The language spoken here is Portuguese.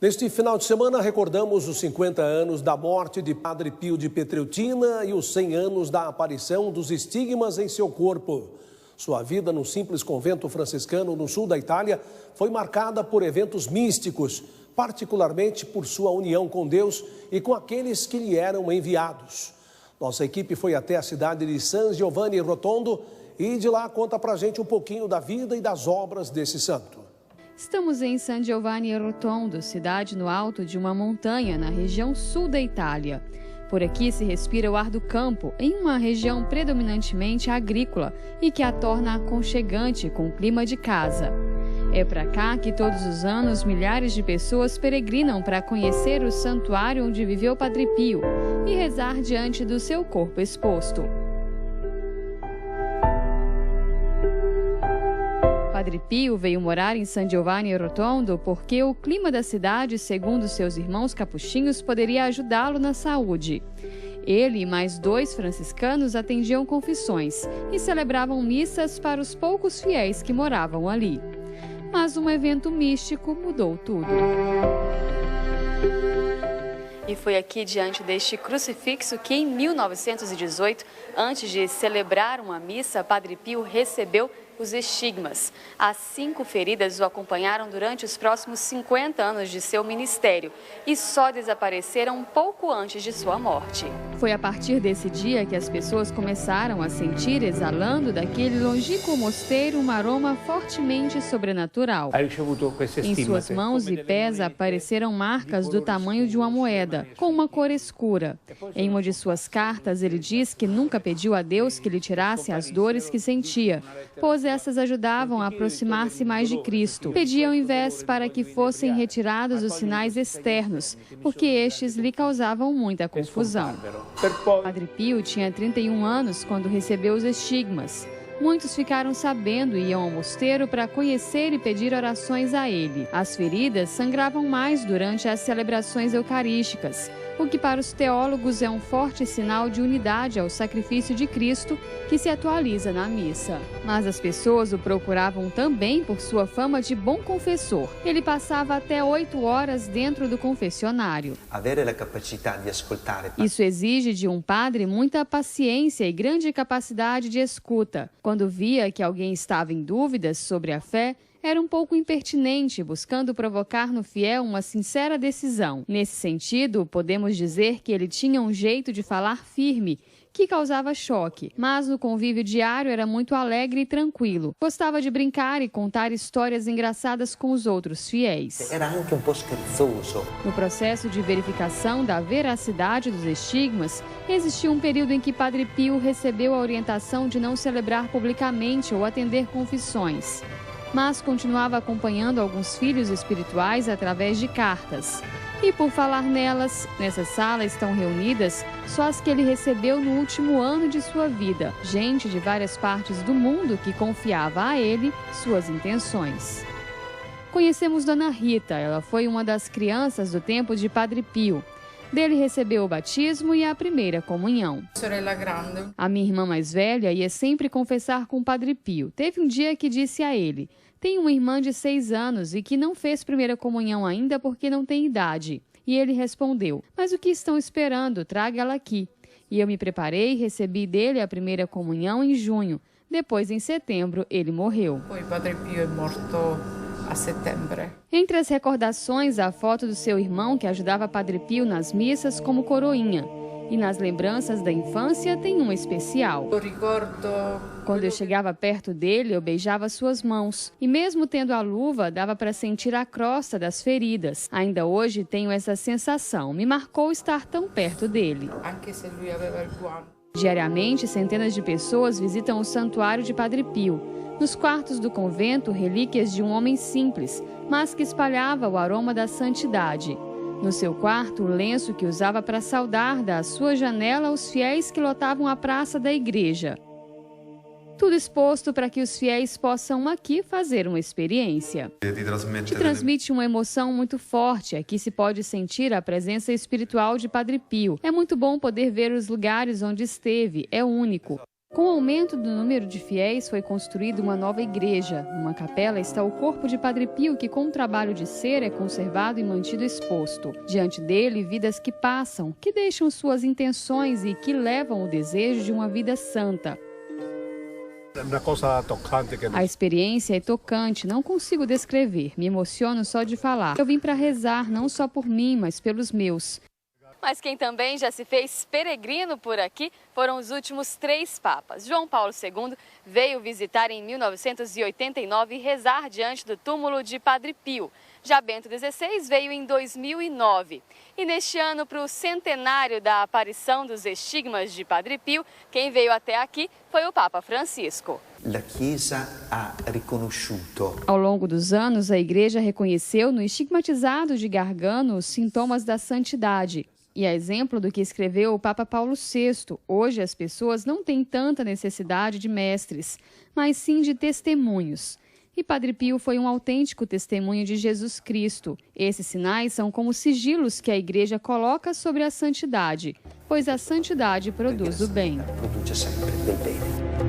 Neste final de semana, recordamos os 50 anos da morte de Padre Pio de Pietrelcina e os 100 anos da aparição dos estigmas em seu corpo. Sua vida no simples convento franciscano no sul da Itália foi marcada por eventos místicos, particularmente por sua união com Deus e com aqueles que lhe eram enviados. Nossa equipe foi até a cidade de San Giovanni Rotondo e de lá conta pra gente um pouquinho da vida e das obras desse santo. Estamos em San Giovanni Rotondo, cidade no alto de uma montanha na região sul da Itália. Por aqui se respira o ar do campo, em uma região predominantemente agrícola e que a torna aconchegante com o clima de casa. É para cá que todos os anos milhares de pessoas peregrinam para conhecer o santuário onde viveu Padre Pio e rezar diante do seu corpo exposto. Padre Pio veio morar em San Giovanni Rotondo porque o clima da cidade, segundo seus irmãos capuchinhos, poderia ajudá-lo na saúde. Ele e mais 2 franciscanos atendiam confissões e celebravam missas para os poucos fiéis que moravam ali. Mas um evento místico mudou tudo. E foi aqui, diante deste crucifixo, que em 1918, antes de celebrar uma missa, Padre Pio recebeu os estigmas. As 5 feridas o acompanharam durante os próximos 50 anos de seu ministério e só desapareceram um pouco antes de sua morte. Foi a partir desse dia que as pessoas começaram a sentir, exalando daquele longínquo mosteiro, um aroma fortemente sobrenatural. Em suas mãos e pés apareceram marcas do tamanho de uma moeda, com uma cor escura. Em uma de suas cartas, ele diz que nunca pediu a Deus que lhe tirasse as dores que sentia, pois essas ajudavam a aproximar-se mais de Cristo. Pedia ao invés para que fossem retirados os sinais externos, porque estes lhe causavam muita confusão. Padre Pio tinha 31 anos quando recebeu os estigmas. Muitos ficaram sabendo e iam ao mosteiro para conhecer e pedir orações a ele. As feridas sangravam mais durante as celebrações eucarísticas, o que para os teólogos é um forte sinal de unidade ao sacrifício de Cristo que se atualiza na missa. Mas as pessoas o procuravam também por sua fama de bom confessor. Ele passava até 8 horas dentro do confessionário. Isso exige de um padre muita paciência e grande capacidade de escuta. Quando via que alguém estava em dúvidas sobre a fé, era um pouco impertinente, buscando provocar no fiel uma sincera decisão. Nesse sentido, podemos dizer que ele tinha um jeito de falar firme, que causava choque, mas no convívio diário era muito alegre e tranquilo. Gostava de brincar e contar histórias engraçadas com os outros fiéis. Era anche um po' scherzoso. No processo de verificação da veracidade dos estigmas, existiu um período em que Padre Pio recebeu a orientação de não celebrar publicamente ou atender confissões, mas continuava acompanhando alguns filhos espirituais através de cartas. E por falar nelas, nessa sala estão reunidas só as que ele recebeu no último ano de sua vida, gente de várias partes do mundo que confiava a ele suas intenções. Conhecemos Dona Rita, ela foi uma das crianças do tempo de Padre Pio. Dele recebeu o batismo e a primeira comunhão. A minha irmã mais velha ia sempre confessar com Padre Pio. Teve um dia que disse a ele: "Tenho uma irmã de 6 anos e que não fez primeira comunhão ainda porque não tem idade." E ele respondeu: "Mas o que estão esperando? Traga ela aqui." E eu me preparei e recebi dele a primeira comunhão em junho. Depois, em setembro, ele morreu. Padre Pio é morto a setembro. Entre as recordações, a foto do seu irmão que ajudava Padre Pio nas missas como coroinha. E nas lembranças da infância tem uma especial. Quando eu chegava perto dele, eu beijava suas mãos. E mesmo tendo a luva, dava para sentir a crosta das feridas. Ainda hoje tenho essa sensação. Me marcou estar tão perto dele. Diariamente, centenas de pessoas visitam o santuário de Padre Pio. Nos quartos do convento, relíquias de um homem simples, mas que espalhava o aroma da santidade. No seu quarto, o lenço que usava para saudar da sua janela os fiéis que lotavam a praça da igreja. Tudo exposto para que os fiéis possam aqui fazer uma experiência. Te transmite uma emoção muito forte. Aqui se pode sentir a presença espiritual de Padre Pio. É muito bom poder ver os lugares onde esteve. É único. Com o aumento do número de fiéis, foi construída uma nova igreja. Numa capela está o corpo de Padre Pio, que com um trabalho de cera é conservado e mantido exposto. Diante dele, vidas que passam, que deixam suas intenções e que levam o desejo de uma vida santa. A experiência é tocante, não consigo descrever, me emociono só de falar. Eu vim para rezar, não só por mim, mas pelos meus. Mas quem também já se fez peregrino por aqui foram os últimos 3 papas. João Paulo II veio visitar em 1989 e rezar diante do túmulo de Padre Pio. Já Bento XVI veio em 2009. E neste ano, para o centenário da aparição dos estigmas de Padre Pio, quem veio até aqui foi o Papa Francisco. La Chiesa ha riconosciuto. Ao longo dos anos, a Igreja reconheceu no estigmatizado de Gargano os sintomas da santidade. E a exemplo do que escreveu o Papa Paulo VI, hoje as pessoas não têm tanta necessidade de mestres, mas sim de testemunhos. E Padre Pio foi um autêntico testemunho de Jesus Cristo. Esses sinais são como sigilos que a Igreja coloca sobre a santidade, pois a santidade produz o bem. Produce sempre del bene.